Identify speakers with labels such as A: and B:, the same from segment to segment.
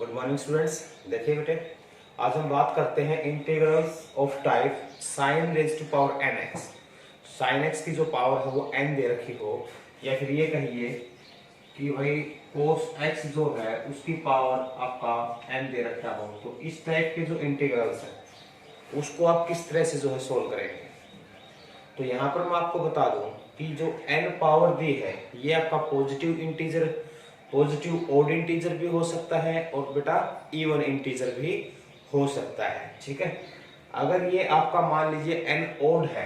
A: Good morning students. देखिए बेटे, आज हम बात करते हैं integrals of type sine raise to power n x. Sine x की जो पावर है वो एन दे रखी हो, या फिर ये कहिए कि भाई कोस एक्स जो है उसकी पावर आपका एन दे रखा हो, तो इस टाइप के जो इंटीग्रल्स हैं उसको आप किस तरह से जो है सोल्व करेंगे। तो यहाँ पर मैं आपको बता दूं कि जो एन पावर दी है ये आपका positive integer, positive odd integer भी हो सकता है और बेटा इवन इंटीजर भी हो सकता है। ठीक है, अगर ये आपका मान लीजिए एन ओड है,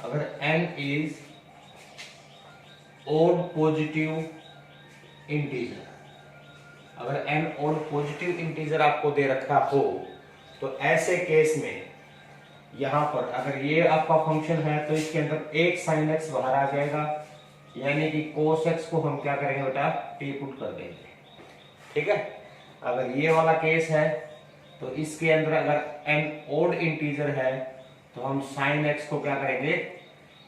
A: अगर n is odd positive integer, अगर एन ओड पॉजिटिव इंटीजर आपको दे रखा हो, तो ऐसे केस में यहां पर अगर ये आपका फंक्शन है तो इसके अंदर एक साइन एक्स बाहर आ जाएगा, यानी कि कोस एक्स को हम क्या करेंगे बेटा, टी पुट कर देंगे। ठीक है, अगर ये वाला केस है तो इसके अंदर अगर एन ओड इंटीजर है तो हम साइन एक्स को क्या करेंगे,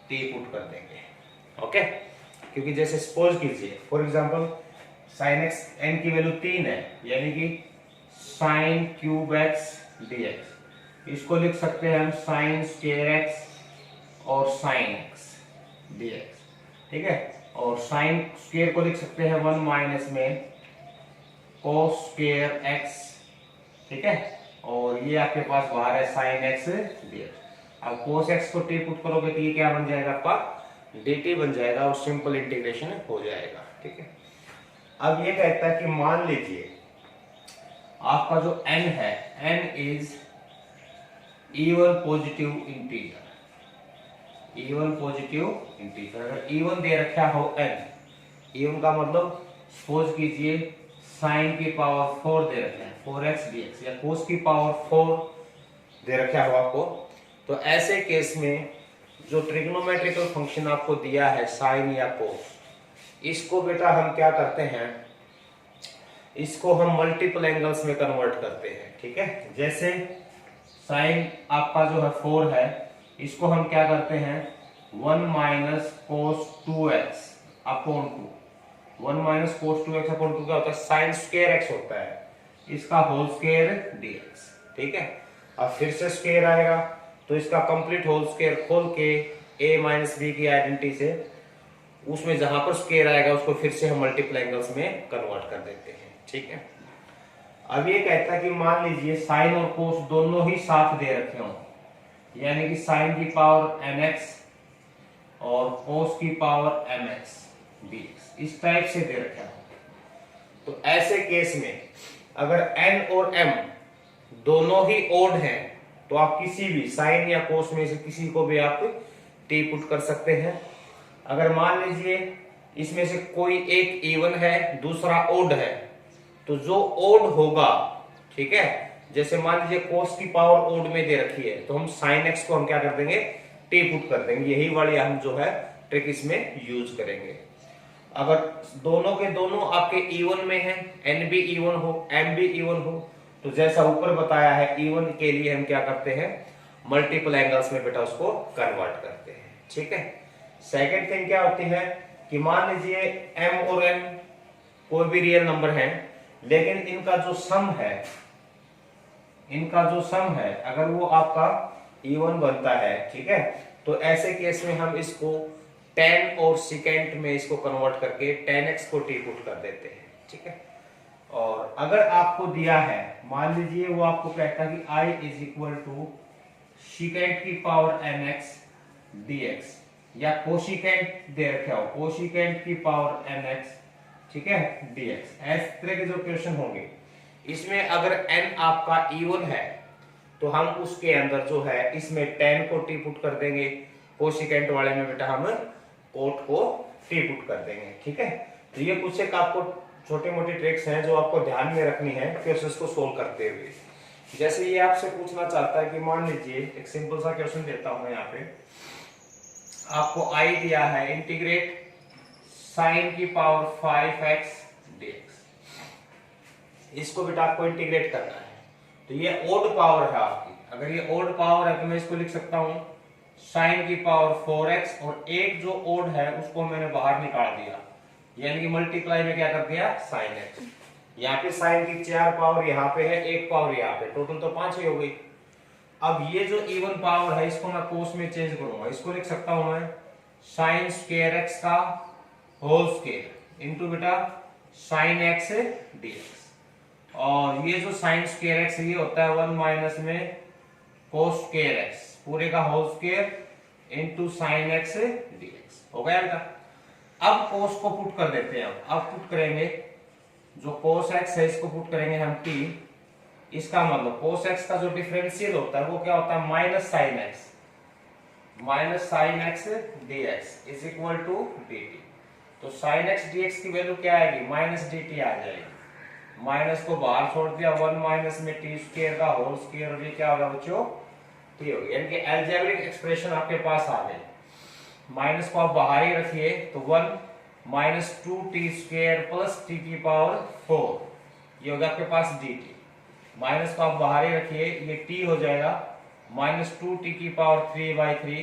A: टी पुट कर देंगे। ओके, क्योंकि जैसे सपोज कीजिए for example sine x n की वैल्यू 3 है, यानी कि साइन क्यूब एक्स डीएक्स, इसको लिख सकते हैं हम साइन स्क्वायर एक्स और साइन एक्स डीएक्स। ठीक है, और साइन स्क्वायर को लिख सकते हैं 1 माइनस में कोस स्क्वायर एक्स। ठीक है, और ये आपके पास बाहर है साइन एक्स डीएक्स। अब कोस एक्स को टी पुट करोगे तो ये क्या बन जाएगा, आपका dt बन जाएगा और सिंपल इंटीग्रेशन हो जाएगा। ठीक है, अब ये कहता है कि मान लीजिए आपका जो n है, n is even positive integer, even positive integer. अगर इवन दे रखा हो n, इवन का मतलब सपोज कीजिए साइन की पावर 4 दे रखे हैं 4x dx, या कोस की पावर 4 दे रखा हो आपको, तो ऐसे केस में जो ट्रिग्नोमेट्रिकल फंक्शन आपको दिया है साइन या कोस, इसको बेटा हम क्या करते हैं, इसको हम मल्टीपल एंगल्स में कन्वर्ट करते हैं। ठीक है, जैसे साइन आपका जो है 4 है, इसको हम क्या करते हैं 1 minus cos 2x upon 2। 1 minus cos 2x upon 2 क्या होता है, साइन स्क्वायर x होता है, इसका होल स्क्वायर dx। ठीक है, अब फिर से स्क्वायर आएगा तो इसका कंप्लीट होल स्क्वायर खोल के a माइनस b की आइडेंटिटी से उसमें जहां पर स्क्वायर आएगा उसको फिर से हम मल्टीपल एंगल्स में कन्वर्ट कर देते हैं। ठीक है, अब ये कहता है कि मान लीजिए साइन और कोस दोनों ही साथ दे रखे हों, यानी कि साइन की पावर mx और कोस की पावर mx dx, इस टाइप से दे रखा हो, तो ऐसे केस में अगर n और m दोनों ही ओड हैं तो आप किसी भी साइन या कोस में से किसी को भी आप टी पुट कर सकते हैं। अगर मान लीजिए इसमें से कोई एक इवन है दूसरा ओड है, तो जो ओड होगा, ठीक है, जैसे मान लीजिए कोस की पावर ओड में दे रखी है तो हम साइन एक्स को हम क्या कर देंगे, टी पुट कर देंगे। यही वाली हम जो है ट्रिक इसमें यूज करेंगे। अगर दोनों के दोनों आपके इवन में हैं, एन भी इवन हो एम भी इवन हो, तो जैसा ऊपर बताया है इवन के लिए हम क्या करते हैं, मल्टीपल एंगल्स में बेटा उसको कन्वर्ट करते हैं। ठीक है, सेकेंड थिंग क्या होती है कि मान लीजिए m और n कोई भी रियल नंबर है, लेकिन इनका जो सम है, इनका जो सम है अगर वो आपका इवन बनता है, ठीक है, तो ऐसे केस में हम इसको tan और सेकेंड में इसको कन्वर्ट करके tan x को t पुट कर देते हैं। ठीक है, और अगर आपको दिया है, मान लीजिए वो आपको कहता है कि i is equal to second की पावर mx dx, या कोशिकेंट दे रखा हो कोशिकेंट की पावर mx, ठीक है, dx। इस तरह के जो क्वेश्चन होंगे इसमें अगर n आपका इवन है तो हम उसके अंदर जो है इसमें tan को टी पुट कर देंगे, कोशिकेंट वाले में बेटा हम कोट को टी पुट कर देंगे। ठीक है, तो ये कुछ एक आपको छोटी मोटी ट्रिक्स हैं जो आपको ध्यान में रखनी है क्वेश्चंस को सोल्व करते हुए। जैसे ये आपसे पूछना चाहता है कि मान लीजिए एक सिंपल सा क्वेश्चन देता हूं मैं, यहाँ पे आपको i दिया है इंटीग्रेट साइन की पावर 5x dx, इसको बेटा आपको इंटीग्रेट करना है। तो ये ओड पावर है आपकी, अगर ये ओड पावर है तो मैं इसको लिख सकता हूं साइन की पावर 4x, और एक जो ओड है उसको मैंने बाहर निकाल दिया, यानी कि मल्टीप्लाई में क्या कर दिया साइन एक्स। यहाँ पे साइन की 4 पावर यहाँ पे है, 1 पावर यहाँ पे, टोटल तो 5 ही हो गई। अब ये जो इवन पावर है इसको मैं कोस में चेंज करूंगा, इसको लिख सकता हूं मैं साइन स्क्वायर एक्स का होल स्क्वायर इंटू बेटा साइन एक्स डीएक्स, और ये जो साइन स्क्वायर एक्स ये होता है 1 माइनस में कोस स्क्वायर एक्स पूरे का whole square into sine x dx. हो गया बेटा। अब कोस को पुट कर देते हैं, अब पुट करेंगे जो कोस एक्स है इसको पुट करेंगे हम टी, इसका मतलब कोस एक्स का जो डिफरेंशियल होता है वो क्या होता है minus sine x dx is equal to dt। तो साइन एक्स डीएक्स की वैल्यू क्या आएगी, माइनस dt आ जाएगी। माइनस को बाहर छोड़ दिया, 1 माइनस में टी स्क्वायर का होल स्क्वायर, और ये क्या होगा बच्चों टी होगी, यानी कि एल्जेब्रिक एक्सप्रेशन आपके पास आ गई। माइनस को आप बाहर ही रखिए तो 1 minus 2t square plus t की पावर 4, ये होगा आपके पास dt। माइनस को आप बाहर ही रखिए, ये t हो जाएगा माइनस 2t की पावर 3/3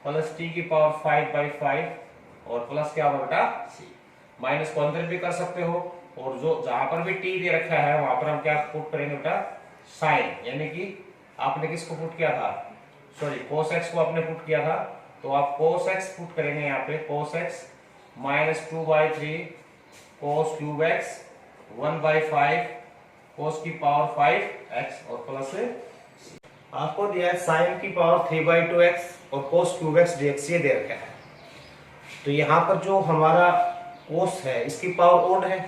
A: प्लस t की पावर 5/5 और प्लस क्या होगा बेटा c। माइनस को अंदर भी कर सकते हो, और जो जहां पर भी t दे रखा है वहां पर हम क्या पुट करेंगे बेटा साइन, यानी कि आपने किसको पुट किया था, सॉरी cos x को आपने पुट किया था, तो आप cos x पुट करेंगे यहाँ पे cos x minus 2/3 cos cube x 1/5 cos की पावर 5x और प्लस आपको दिया है साइन की पावर 3/2x और cos क्यूब x dx ये दे रखा है। तो यहाँ पर जो हमारा cos है इसकी पावर ओड है,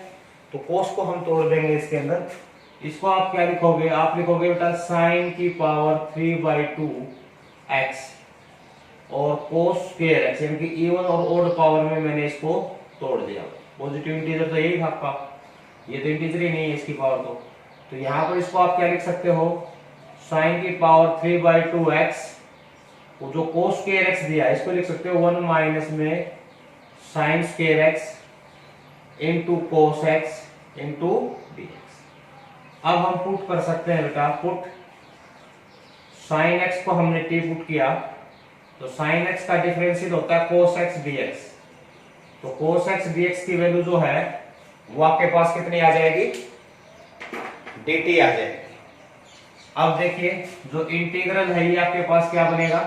A: तो cos को हम तोड़ देंगे इसके अंदर। इसको आप क्या लिखोगे, आप लिखोगे बेटा साइन की पावर 3/2x और cos स्क्वायर x, यानी कि इवन और ओड पावर में मैंने इसको तोड़ दिया। पॉजिटिव इंटीजर तो यही था आपका, ये तो इंटीजर ही नहीं है इसकी पावर तो यहाँ पर इसको आप क्या लिख सकते हो साइन की पावर 3/2x, वो जो cos स्क्वायर x दिया है इसको लिख सकते हो 1 माइनस में sine square x into cos x into dx। अब हम पुट कर सकते हैं बेटा, पुट साइन x को हमने t पुट किया तो साइन x का डिफरेंशियल होता है cos x dx, तो cos x dx की वैल्यू जो है वो आपके पास कितनी आ जाएगी dt आ जाएगी। अब देखिए जो इंटीग्रल है ये आपके पास क्या बनेगा,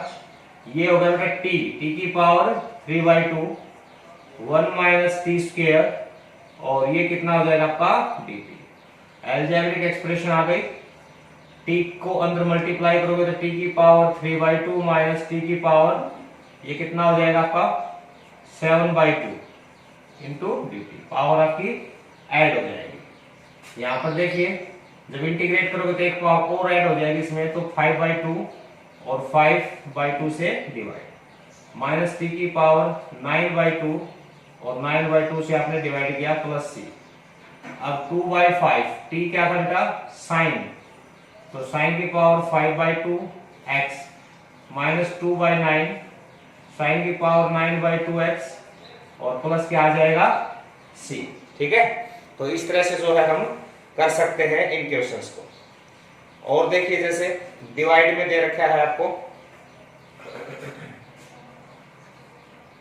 A: ये होगा बेटा t की पावर 3/2 1 माइनस टी स्क्वायर, और ये कितना हो जाएगा आपका dt। एल्जेब्रिक एक्सप्रेशन आ गई, t को अंदर मल्टीप्लाई करोगे तो t की पावर 3/2 माइनस t की पावर ये कितना हो जाएगा आपका 7/2 इंटू dt, पावर आपकी ऐड हो जाएगी। यहाँ पर देखिए जब इंटीग्रेट करोगे तो एक पावर और ऐड हो जाएगी इसमें, तो 5/2 और 5/2 से डिवाइड, माइनस टी की पावर 9/2 और 9/2 से आपने डिवाइड किया प्लस c। अब 2/5 t क्या था बेटा साइन, तो साइन की पावर 5/2 x माइनस 2/9 साइन की पावर 9/2x और प्लस क्या आ जाएगा c। ठीक है, तो इस तरह से जो है हम कर सकते हैं इन क्वेश्चंस को। और देखिए जैसे डिवाइड में दे रखा है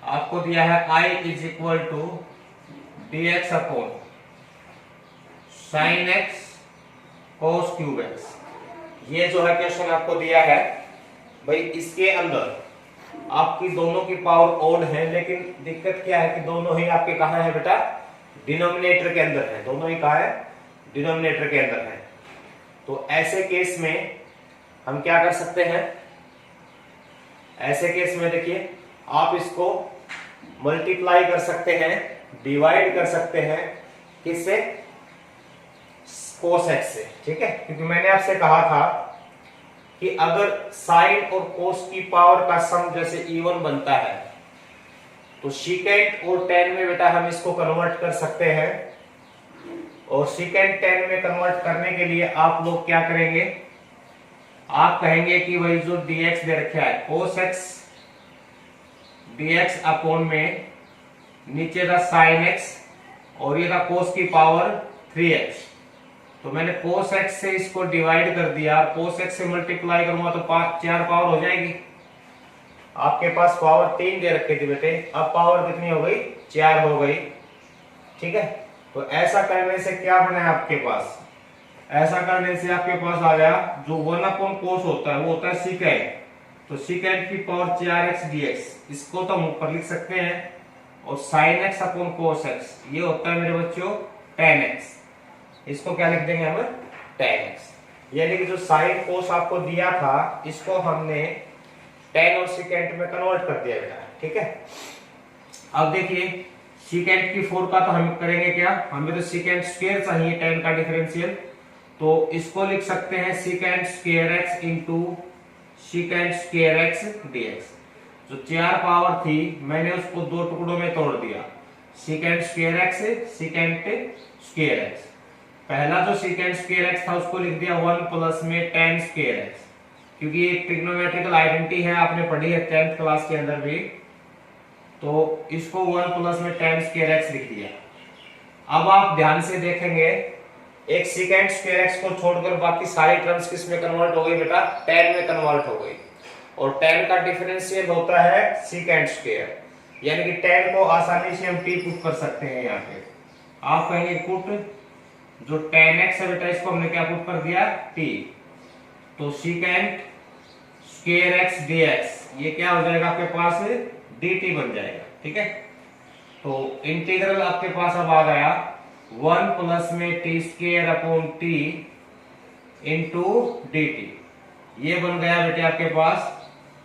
A: आपको दिया है i is equal to dx upon sine x cos cube x। ये जो है क्वेश्चन आपको दिया है भाई, इसके अंदर आपकी दोनों की पावर ओड है, लेकिन दिक्कत क्या है कि दोनों ही आपके कहा है बेटा डिनोमिनेटर के अंदर है, दोनों ही कहा है डिनोमिनेटर के अंदर है। तो ऐसे केस में हम क्या कर सकते हैं, ऐसे केस में देखिए आप इसको मल्टीप्लाई कर सकते हैं, डिवाइड कर सकते हैं किससे cos x से। ठीक है, क्योंकि मैंने आपसे कहा था कि अगर साइन और cos की पावर का सम जैसे इवन बनता है तो सीकेंट और टेन में बेटा हम इसको कन्वर्ट कर सकते हैं, और सीकेंट टेन में कन्वर्ट करने के लिए आप लोग क्या करेंगे, आप कहेंगे कि भाई जो dx दे रखा है cos x dx अपॉन में नीचे था sin x और ये था cos की पावर 3x, तो मैंने cos x से इसको डिवाइड कर दिया, cos x से मल्टीप्लाई करूंगा तो 4 पावर हो जाएगी। आपके पास पावर 3 दे रखी थी बेटे, अब पावर कितनी हो गई 4 हो गई। ठीक है, तो ऐसा करने से क्या बना है आपके पास, ऐसा करने से आपके पास आ गया जो 1/cos होता है वो होता है सीकेंट, तो सीकेंट की पावर 4x dx, इसको तो हम ऊपर लिख सकते हैं, और sin x upon cos x ये होता है मेरे बच्चों tan x, इसको क्या लिख देंगे हम tan x, यानी कि जो sin cos आपको दिया था इसको हमने tan और सीकेंट में कन्वर्ट कर दिया बेटा, ठीक है। अब देखिए सीकेंट की 4 का तो हम करेंगे क्या, हमें तो सीकेंट स्क्वायर चाहिए tan का डिफरेंशियल, तो इसको लिख सकते हैं secant square x into secant square x dx। जो 4 पावर थी मैंने उसको 2 टुकड़ों में तोड़ दिया, secant square x secant square x, पहला जो सीकेंट स्क्वायर x था उसको लिख दिया 1 प्लस में tan स्क्वायर x, क्योंकि ये ट्रिग्नोमेट्रिकल आइडेंटिटी है आपने पढ़ी है 10th क्लास के अंदर भी, तो इसको 1 प्लस में tan स्क्वायर x लिख दिया। अब आप ध्यान से देखेंगे एक सीकेंट स्क्वायर x को छोड़कर बाकी सारी टर्म्स किस में कन्वर्ट हो गई बेटा, tan में कन्वर्ट हो गई, और tan का डिफरेंशियल होता है सीकेंट स्क्वायर, यानी कि tan को आसानी से हम t पुट कर सकते हैं यहाँ पे, आप कहेंगे पुट जो tan x है बेटा इसको हमने क्या पुट कर दिया t, तो सीकेंट स्क्वायर x dx ये क्या हो जाएगा आपके पास dt बन जाएगा, ठीक है। तो इंटीग्रल आपके पास अब आ गया 1 प्लस में T square upon T into D T, ये बन गया बेटे आपके पास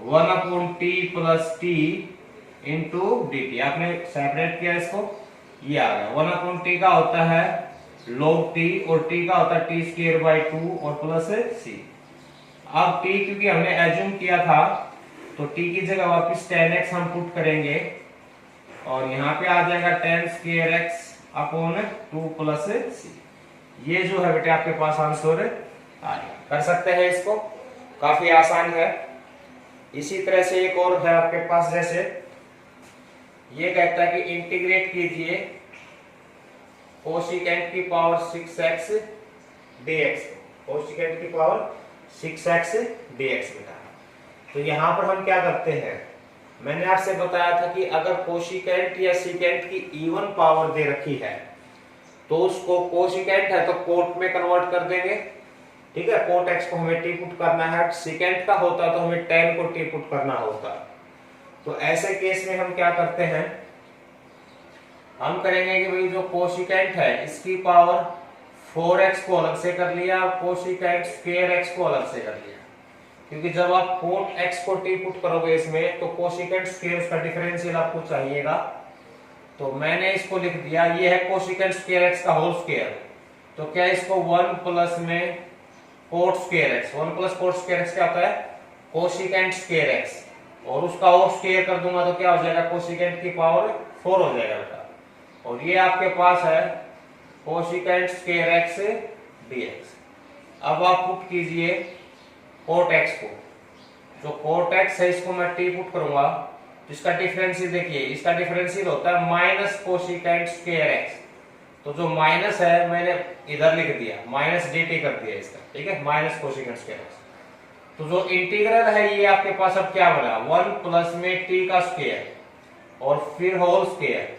A: 1 upon T plus T into D T, आपने सेपरेट किया इसको, ये आ गया 1 अपॉन टी का होता है log टी और टी का होता है टी स्क्वायर बाई 2 और प्लस सी। अब टी क्योंकि हमने एज्यूम किया था तो टी की जगह वापस tan x हम पुट करेंगे, और यहाँ पे आ जाएगा tan square x upon 2 plus C, ये जो है बेटे आपके पास आंसर आ गया, कर सकते हैं इसको, काफी आसान है। इसी तरह से एक और है आपके पास, जैसे ये कहता है कि इंटीग्रेट कीजिए कोसिकेंट की पावर 6x dx, कोसिकेंट की पावर 6x dx बेटा। तो यहां पर हम क्या करते हैं, मैंने आपसे बताया था कि अगर कोसिकेंट या सीकेंट की इवन पावर दे रखी है तो उसको कोसिकेंट है तो कोट में कन्वर्ट कर देंगे, ठीक है, कोट x को हमें t पुट करना है, सीकेंट का होता तो हमें tan को t पुट करना होता। तो ऐसे केस में हम क्या करते हैं, हम करेंगे कि भाई जो कोसिकेंट है इसकी पावर 4x को अलग से कर लिया, कोसिकेंट स्क्वायर x को अलग से कर लिया, क्योंकि जब आप कोट x को t पुट करोगे इसमें तो कोसिकेंट स्क्वायर उसका डिफरेंशियल आपको चाहिएगा, तो मैंने इसको लिख दिया ये है कोसिकेंट स्क्वायर x का होल स्क्वायर, तो क्या इसको 1 प्लस में coat square x, 1 plus coat square x क्या होता है कोसिकेंट स्क्वायर x, और उसका होल स्क्वायर कर दूंगा तो क्या हो जाएगा कोसिकेंट की पावर 4 हो जाएगा बेटा, और ये आपके पास है कोसिकेंट स्क्वायर x dx। अब आप पुट कीजिए कोट x को, जो कोट x है इसको मैं t पुट करूंगा तो इसका डिफरेंशियल देखिए, इसका डिफरेंशियल होता है माइनस कोसिकेंट स्क्वायर x, तो जो माइनस है मैंने इधर लिख दिया माइनस dt कर दिया इसका, ठीक है, माइनस कोसिकेंट स्क्वायर x। तो जो इंटीग्रल है ये आपके पास अब क्या बना 1 प्लस में t का स्क्वायर और फिर होल स्क्वायर,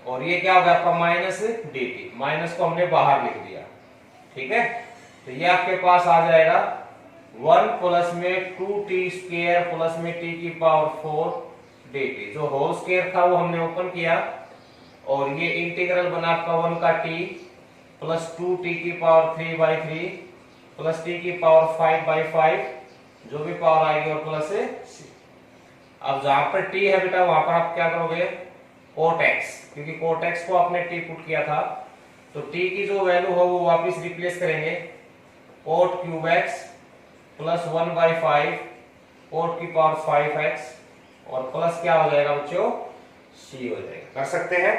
A: और ये क्या होगा आपका माइनस dt, माइनस को हमने बाहर लिख दिया, ठीक है। तो ये आपके पास आ जाएगा 1 प्लस में 2t स्क्वायर प्लस में t की पावर 4 dt, जो होल स्क्वायर था वो हमने ओपन किया, और ये इंटीग्रल बना आपका 1 का t प्लस 2t की पावर 3/3 प्लस t की पावर 5/5, जो भी पावर आएगी और प्लस c। अब जहां पर t है बेटा वहां पर आप क्या करोगे कोट x, क्योंकि कोट x को आपने t पुट किया था, तो t की जो वैल्यू हो वो वापस रिप्लेस करेंगे cot cube x plus 1/5 cot की पावर 5x, और प्लस क्या हो जाएगा बच्चों c हो जाएगा, कर सकते हैं।